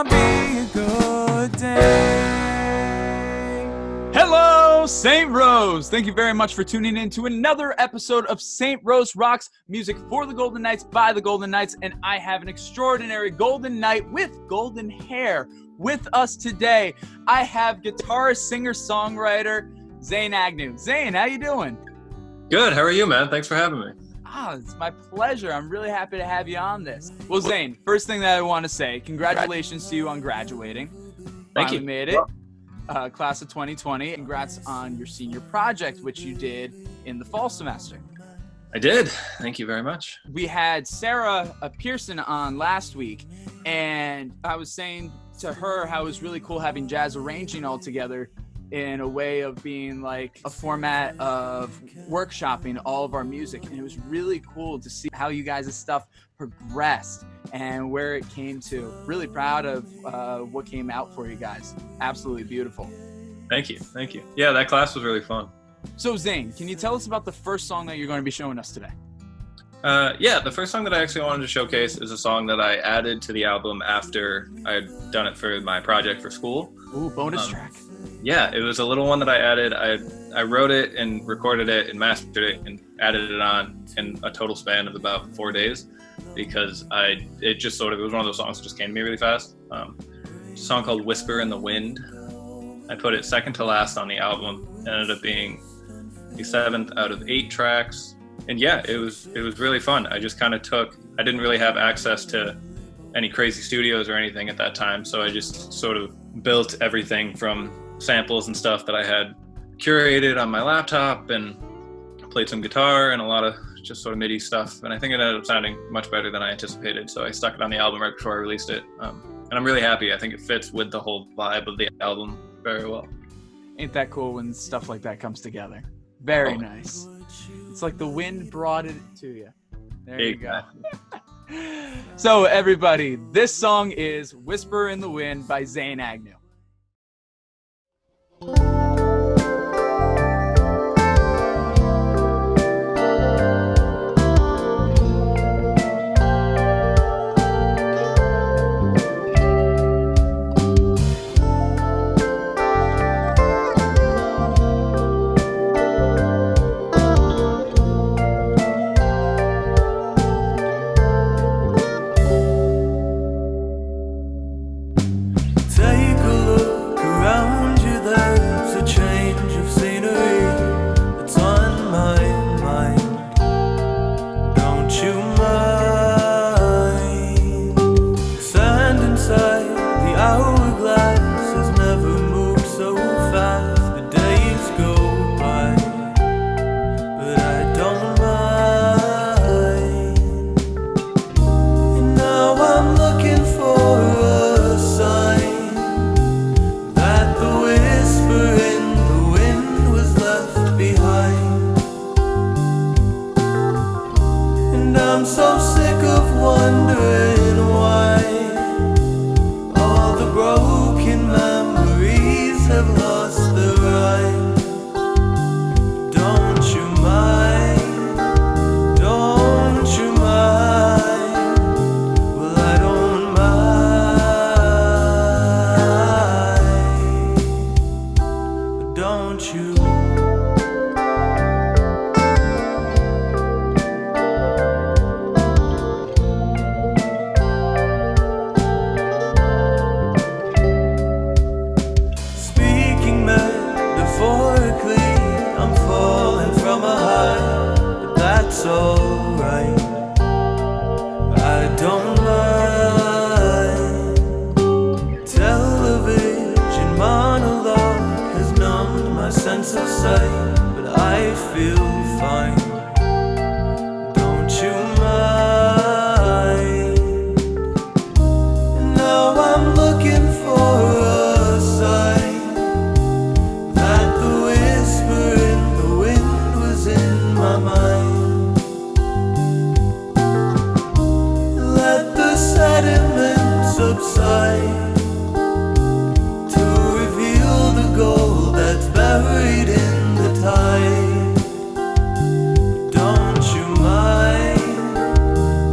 be a good day. Hello, St. Rose. Thank you very much for tuning in to another episode of St. Rose Rocks, music for the Golden Knights by the Golden Knights. And I have an extraordinary Golden Knight with golden hair with us today. I have guitarist, singer, songwriter, Zane Agnew. Zane, how you doing? Good. How are you, man? Thanks for having me. It's my pleasure. I'm really happy to have you on this. Well, Zane, first thing that I want to say, congratulations to you on graduating. Thank you. Finally made it. Class of 2020. Congrats on your senior project, which you did in the fall semester. I did. Thank you very much. We had Sarah Pearson on last week, and I was saying to her how it was really cool having jazz arranging all together in a way of being like a format of workshopping all of our music. And it was really cool to see how you guys' stuff progressed and where it came to. Really proud of what came out for you guys. Absolutely beautiful. Thank you. Yeah, that class was really fun. So Zane, can you tell us about the first song that you're going to be showing us today? Yeah, the first song that I actually wanted to showcase is a song that I added to the album after I had done it for my project for school. Ooh, bonus track. Yeah, it was a little one that I added. I wrote it and recorded it and mastered it and added it on in a total span of about 4 days because it was one of those songs that just came to me really fast. It's a song called Whisper in the Wind. I put it second to last on the album. It ended up being the 7th out of 8 tracks. And yeah, it was really fun. I just kind of I didn't really have access to any crazy studios or anything at that time. So I just sort of built everything from samples and stuff that I had curated on my laptop and played some guitar and a lot of just sort of MIDI stuff. And I think it ended up sounding much better than I anticipated. So I stuck it on the album right before I released it. And I'm really happy. I think it fits with the whole vibe of the album very well. Ain't that cool when stuff like that comes together? Very nice. It's like the wind brought it to you. There you go. So everybody, this song is Whisper in the Wind by Zane Agnew.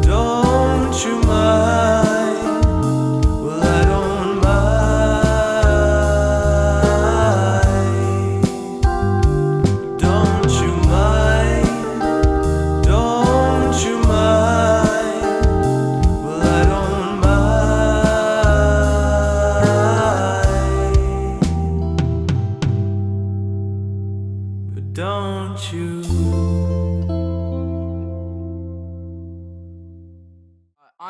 Don't you mind? Well, I don't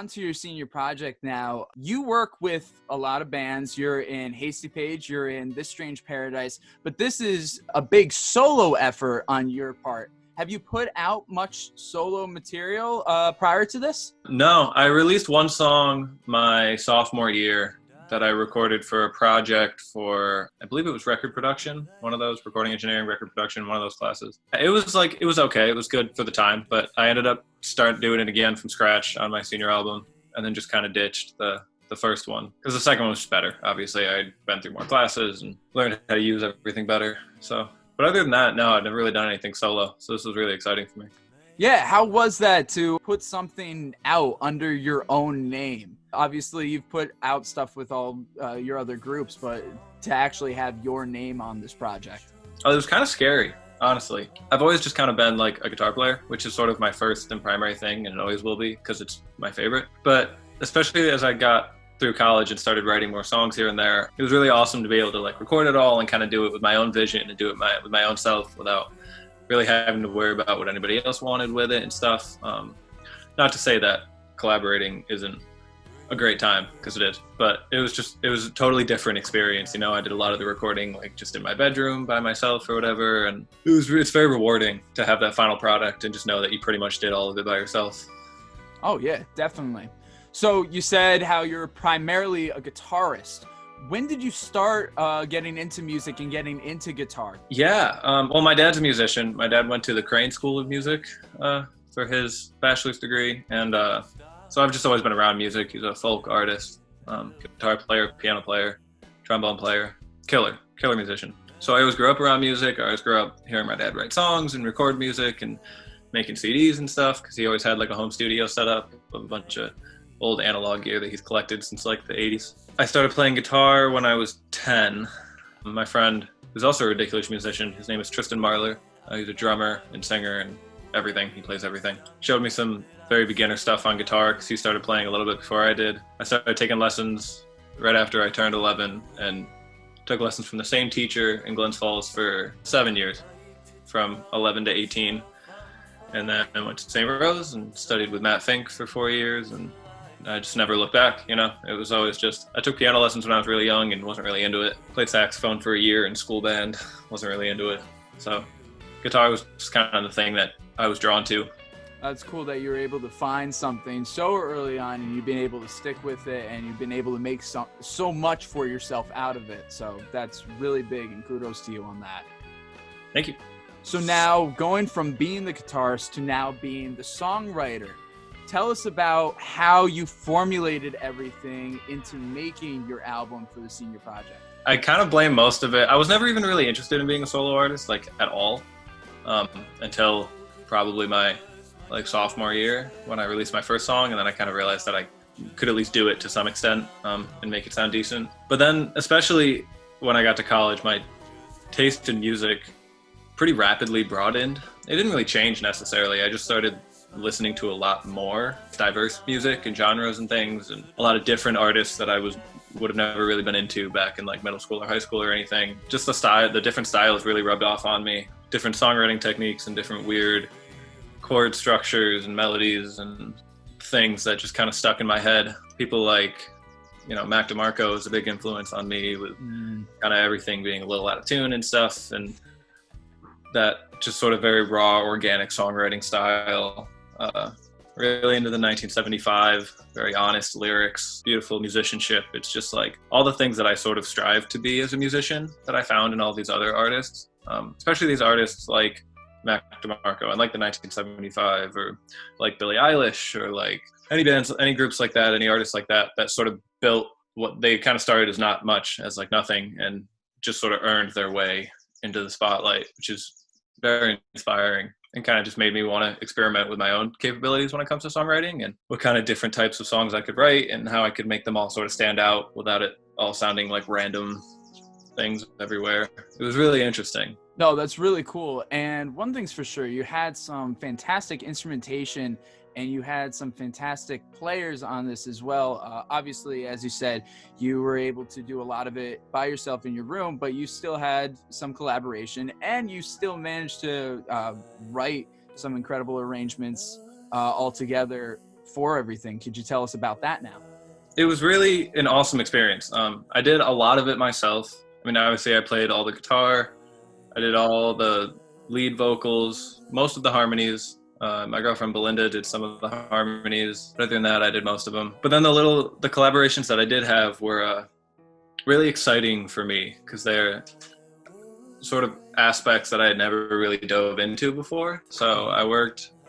on to your senior project now. You work with a lot of bands. You're in Hasty Page, you're in This Strange Paradise, but this is a big solo effort on your part. Have you put out much solo material prior to this? No, I released one song my sophomore year that I recorded for a project for, I believe it was record production, one of those, recording engineering, record production, one of those classes. It was okay. It was good for the time, but I ended up doing it again from scratch on my senior album, and then just kind of ditched the first one because the second one was just better. Obviously, I'd been through more classes and learned how to use everything better. So, but other than that, no, I've never really done anything solo. So this was really exciting for me. Yeah, how was that to put something out under your own name? Obviously, you've put out stuff with all your other groups, but to actually have your name on this project. Oh, it was kind of scary, honestly. I've always just kind of been like a guitar player, which is sort of my first and primary thing, and it always will be because it's my favorite. But especially as I got through college and started writing more songs here and there, it was really awesome to be able to like record it all and kind of do it with my own vision and do it with my own self without really having to worry about what anybody else wanted with it and stuff. Not to say that collaborating isn't a great time, because it is, but it was a totally different experience. You know, I did a lot of the recording like just in my bedroom by myself or whatever, and it's very rewarding to have that final product and just know that you pretty much did all of it by yourself. Oh yeah, definitely. So you said how you're primarily a guitarist. When did you start getting into music and getting into guitar? Yeah, well, my dad's a musician. My dad went to the Crane School of Music for his bachelor's degree, and so I've just always been around music. He's a folk artist, guitar player, piano player, trombone player, killer musician. So I always grew up around music. I always grew up hearing my dad write songs and record music and making CDs and stuff, because he always had like a home studio set up with a bunch of old analog gear that he's collected since like the 80s. I started playing guitar when I was 10. My friend, who's also a ridiculous musician, his name is Tristan Marler. He's a drummer and singer and everything. He plays everything. Showed me some very beginner stuff on guitar because he started playing a little bit before I did. I started taking lessons right after I turned 11 and took lessons from the same teacher in Glens Falls for 7 years, from 11 to 18. And then I went to St. Rose and studied with Matt Fink for 4 years, and I just never looked back, you know. It was always just, I took piano lessons when I was really young and wasn't really into it. Played saxophone for a year in school band, wasn't really into it. So guitar was just kind of the thing that I was drawn to. That's cool that you were able to find something so early on and you've been able to stick with it and you've been able to make so much for yourself out of it. So that's really big, and kudos to you on that. Thank you. So now going from being the guitarist to now being the songwriter, tell us about how you formulated everything into making your album for the senior project. I kind of blame most of it. I was never even really interested in being a solo artist, like at all, until probably my like sophomore year when I released my first song, and then I kind of realized that I could at least do it to some extent and make it sound decent. But then, especially when I got to college, my taste in music pretty rapidly broadened. It didn't really change necessarily. I just started listening to a lot more diverse music and genres and things, and a lot of different artists that I would have never really been into back in like middle school or high school or anything. Just the different styles really rubbed off on me. Different songwriting techniques and different weird chord structures and melodies and things that just kind of stuck in my head. People like, you know, Mac DeMarco is a big influence on me, with kind of everything being a little out of tune and stuff, and that just sort of very raw, organic songwriting style. Really into the 1975, very honest lyrics, beautiful musicianship. It's just like all the things that I sort of strive to be as a musician that I found in all these other artists, especially these artists like Mac DeMarco and like the 1975, or like Billie Eilish, or like any bands, any groups like that, any artists like that, that sort of built what they kind of started as not much, as like nothing, and just sort of earned their way into the spotlight, which is very inspiring, and kind of just made me want to experiment with my own capabilities when it comes to songwriting, and what kind of different types of songs I could write and how I could make them all sort of stand out without it all sounding like random things everywhere. It was really interesting. No, that's really cool. And one thing's for sure, you had some fantastic instrumentation and you had some fantastic players on this as well. Obviously, as you said, you were able to do a lot of it by yourself in your room, but you still had some collaboration, and you still managed to write some incredible arrangements all together for everything. Could you tell us about that now? It was really an awesome experience. I did a lot of it myself. I mean, obviously I played all the guitar, I did all the lead vocals, most of the harmonies. My girlfriend Belinda did some of the harmonies. But other than that, I did most of them. But then the collaborations that I did have were really exciting for me because they're sort of aspects that I had never really dove into before. So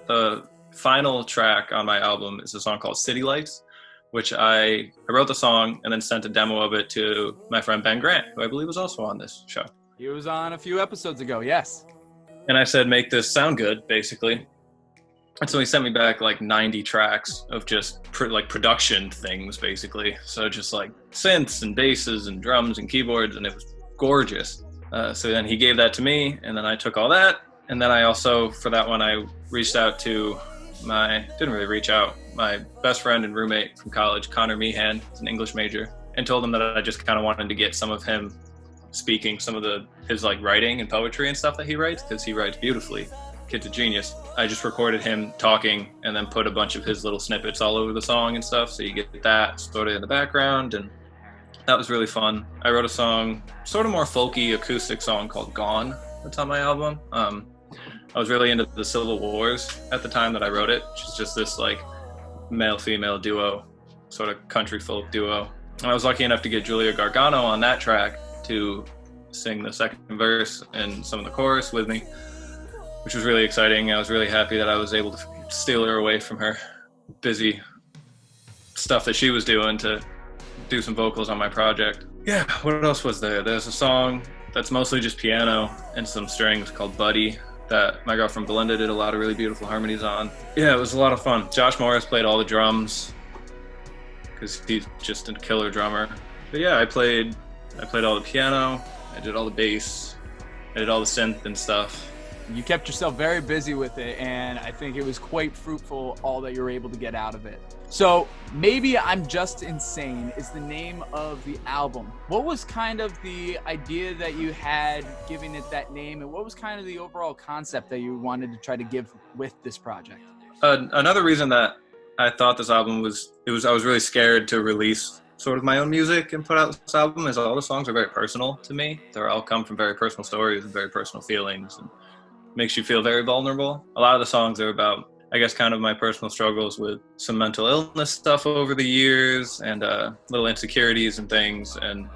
the final track on my album is a song called City Lights, which I wrote the song and then sent a demo of it to my friend Ben Grant, who I believe was also on this show. He was on a few episodes ago, yes. And I said, make this sound good, basically. And so he sent me back like 90 tracks of just production things, basically. So just like synths and basses and drums and keyboards, and it was gorgeous. So then he gave that to me, and then I took all that. And then I also, for that one, I reached out to my best friend and roommate from college, Connor Meehan, is an English major, and told him that I just kind of wanted to get some of him speaking some of his like writing and poetry and stuff that he writes, because he writes beautifully. Kid's a genius. I just recorded him talking and then put a bunch of his little snippets all over the song and stuff, so you get that sort of in the background, and that was really fun. I wrote a song, sort of more folky acoustic song called Gone, that's on my album. I was really into the Civil Wars at the time that I wrote it, which is just this like male-female duo, sort of country folk duo. And I was lucky enough to get Julia Gargano on that track to sing the second verse and some of the chorus with me, which was really exciting. I was really happy that I was able to steal her away from her busy stuff that she was doing to do some vocals on my project. Yeah, what else was there? There's a song that's mostly just piano and some strings called Buddy that my girlfriend Belinda did a lot of really beautiful harmonies on. Yeah, it was a lot of fun. Josh Morris played all the drums because he's just a killer drummer. But yeah, I played all the piano, I did all the bass, I did all the synth and stuff. You kept yourself very busy with it, and I think it was quite fruitful, all that you were able to get out of it. So Maybe I'm Just Insane is the name of the album. What was kind of the idea that you had giving it that name, and what was kind of the overall concept that you wanted to try to give with this project? Another reason that I thought this album I was really scared to release sort of my own music and put out this album, is all the songs are very personal to me. They're all come from very personal stories and very personal feelings, and makes you feel very vulnerable. A lot of the songs are about, I guess, kind of my personal struggles with some mental illness stuff over the years and little insecurities and things. And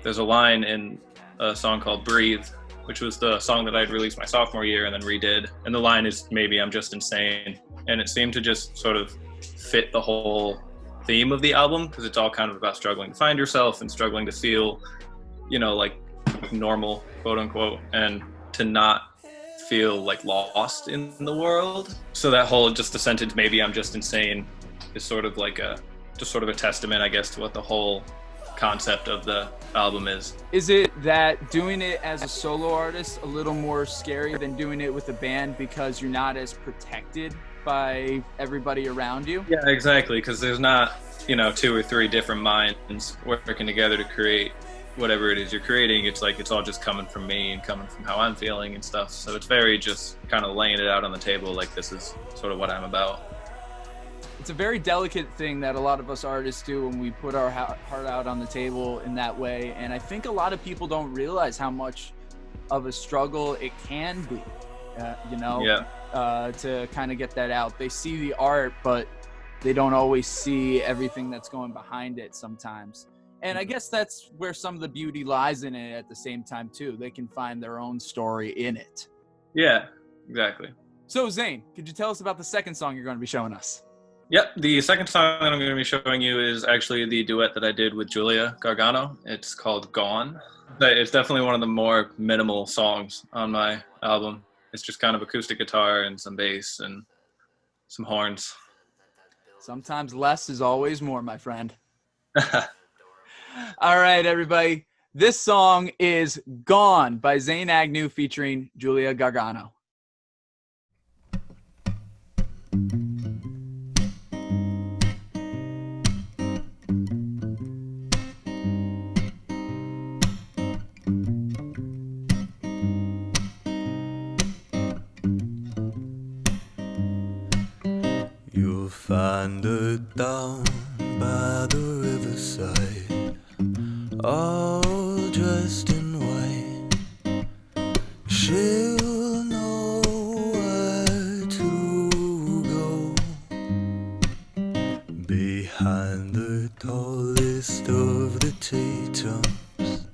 there's a line in a song called Breathe, which was the song that I'd released my sophomore year and then redid. And the line is, maybe I'm just insane. And it seemed to just sort of fit the whole theme of the album, because it's all kind of about struggling to find yourself and struggling to feel, like normal, quote unquote, and to not feel like lost in the world. So that whole, just the sentence, maybe I'm just insane, is sort of like a testament, I guess, to what the whole concept of the album is. Is it that doing it as a solo artist a little more scary than doing it with a band because you're not as protected by everybody around you? Yeah, exactly, because there's not, 2 or 3 different minds working together to create whatever it is you're creating. It's like it's all just coming from me and coming from how I'm feeling and stuff. So it's very just kind of laying it out on the table, like this is sort of what I'm about. It's a very delicate thing that a lot of us artists do when we put our heart out on the table in that way. And I think a lot of people don't realize how much of a struggle it can be, to kind of get that out. They see the art, but they don't always see everything that's going behind it sometimes. And I guess that's where some of the beauty lies in it at the same time, too. They can find their own story in it. Yeah, exactly. So, Zane, could you tell us about the second song you're going to be showing us? Yep, the second song that I'm going to be showing you is actually the duet that I did with Julia Gargano. It's called Gone. It's definitely one of the more minimal songs on my album. It's just kind of acoustic guitar and some bass and some horns. Sometimes less is always more, my friend. All right, everybody. This song is Gone by Zane Agnew featuring Julia Gargano. You'll find her down by the riverside, all dressed in white. She'll know where to go. Behind the tallest of the T-tops,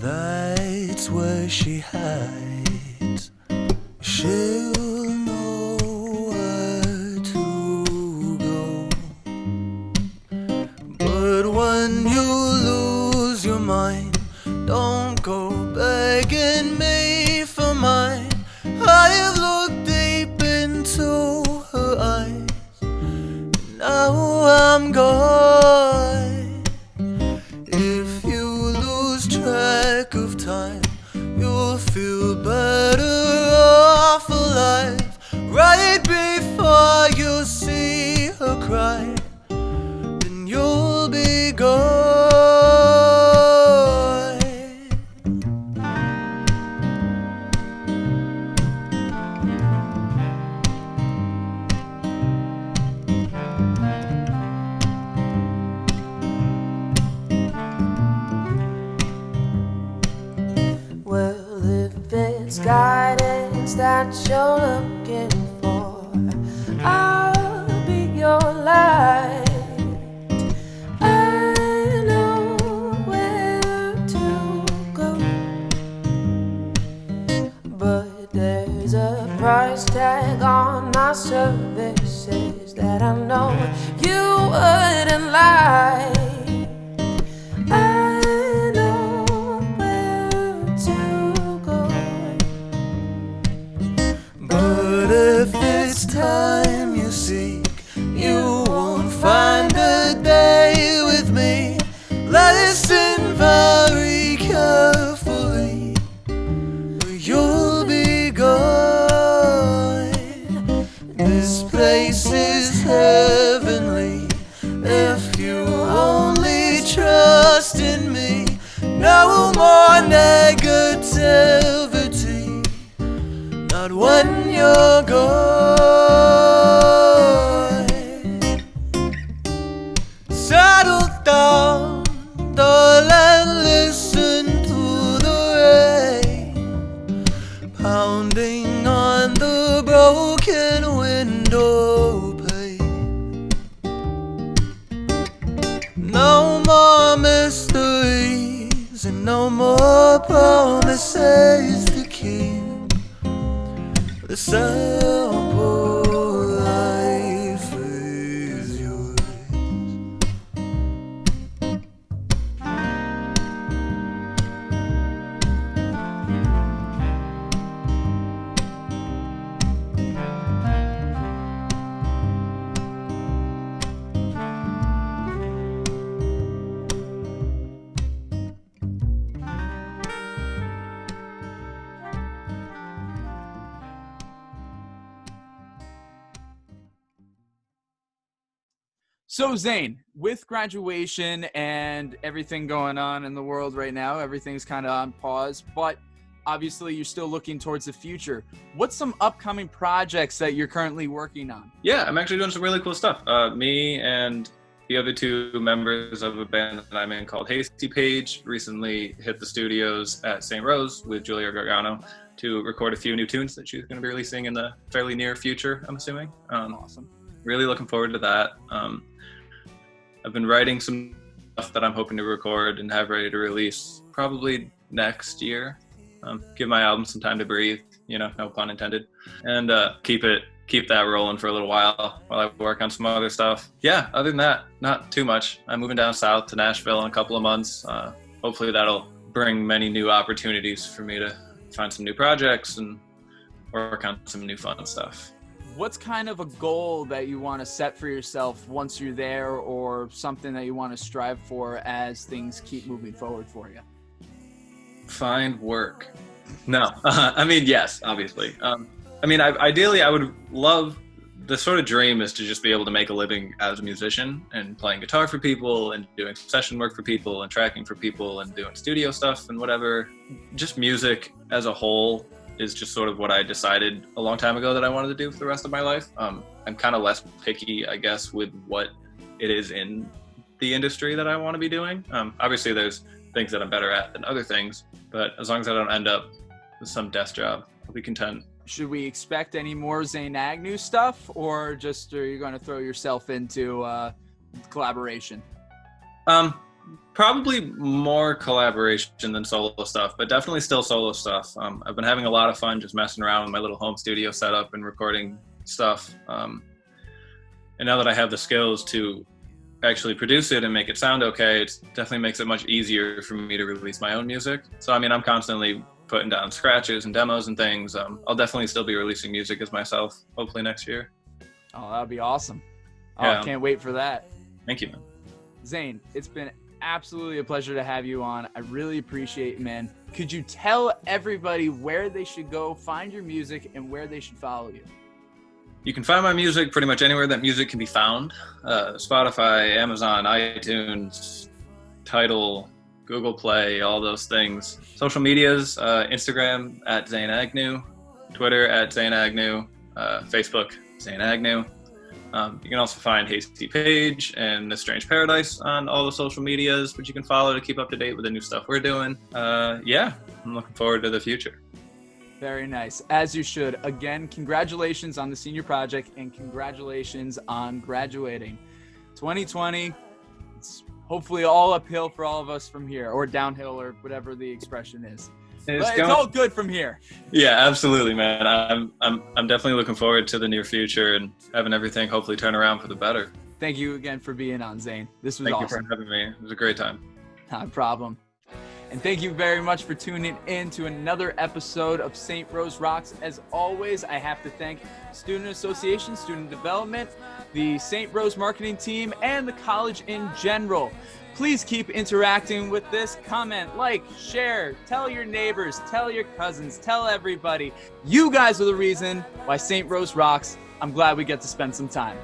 that's where she hides. She'll know where to go. But when you lose your mind, don't go begging me for mine. I have looked deep into her eyes. Now I'm gone. If you lose track of time, you'll feel better off alive. Right before you see her cry, then you'll be gone. Well, if it's guidance that you're looking for, I'll be your light. I know where to go, but there's a price tag on my services that I know you wouldn't like. I know where to go, But if it's time you seek, you won't find a day with me. Listen very carefully, or you'll be gone. This place is heavenly if you only trust in me. No more negativity, not when you're gone. Settle down, darling, listen to the rain pounding on the broken window pane. No more mysteries and no more promises to keep. The simple life is yours. So Zane, with graduation and everything going on in the world right now, everything's kind of on pause, but obviously you're still looking towards the future. What's some upcoming projects that you're currently working on? Yeah, I'm actually doing some really cool stuff. Me and the other two members of a band that I'm in called Hasty Page recently hit the studios at St. Rose with Julia Gargano to record a few new tunes that she's going to be releasing in the fairly near future, I'm assuming. Awesome. Really looking forward to that. I've been writing some stuff that I'm hoping to record and have ready to release probably next year. Give my album some time to breathe, no pun intended, and keep that rolling for a little while I work on some other stuff. Yeah, other than that, not too much. I'm moving down south to Nashville in a couple of months. Hopefully that'll bring many new opportunities for me to find some new projects and work on some new fun stuff. What's kind of a goal that you want to set for yourself once you're there, or something that you want to strive for as things keep moving forward for you? Find work. No, I mean, yes, obviously. Ideally, I would love, the sort of dream is to just be able to make a living as a musician and playing guitar for people and doing session work for people and tracking for people and doing studio stuff and whatever. Just music as a whole is just sort of what I decided a long time ago that I wanted to do for the rest of my life. I'm kind of less picky, I guess, with what it is in the industry that I want to be doing. Obviously, there's things that I'm better at than other things, but as long as I don't end up with some desk job, I'll be content. Should we expect any more Zane Agnew stuff, or just are you going to throw yourself into collaboration? Probably more collaboration than solo stuff, but definitely still solo stuff. I've been having a lot of fun just messing around with my little home studio setup and recording stuff. And now that I have the skills to actually produce it and make it sound okay, it definitely makes it much easier for me to release my own music. So, I mean, I'm constantly putting down scratches and demos and things. I'll definitely still be releasing music as myself, hopefully next year. Oh, that'd be awesome. Oh, Yeah. I can't wait for that. Thank you, man. Zane, it's been absolutely a pleasure to have you on. I really appreciate it, man. Could you tell everybody where they should go find your music and where they should follow you? You can find my music pretty much anywhere that music can be found. Spotify, Amazon, iTunes, Tidal, Google Play, all those things. Social medias, Instagram at Zane Agnew, Twitter at Zane Agnew, Facebook, Zane Agnew. You can also find Hasty Page and The Strange Paradise on all the social medias, which you can follow to keep up to date with the new stuff we're doing. Yeah, I'm looking forward to the future. Very nice. As you should. Again, congratulations on the senior project and congratulations on graduating. 2020, it's hopefully all uphill for all of us from here, or downhill, or whatever the expression is. But it's all good from here. Yeah, absolutely, man. I'm definitely looking forward to the near future and having everything hopefully turn around for the better. Thank you again for being on, Zane. This was Thank awesome. you for having me. It was a great time. Not a problem. And thank you very much for tuning in to another episode of St. Rose Rocks. As always, I have to thank Student Association, Student Development, the St. Rose marketing team, and the college in general. Please keep interacting with this. Comment, like, share, tell your neighbors, tell your cousins, tell everybody. You guys are the reason why St. Rose rocks. I'm glad we get to spend some time.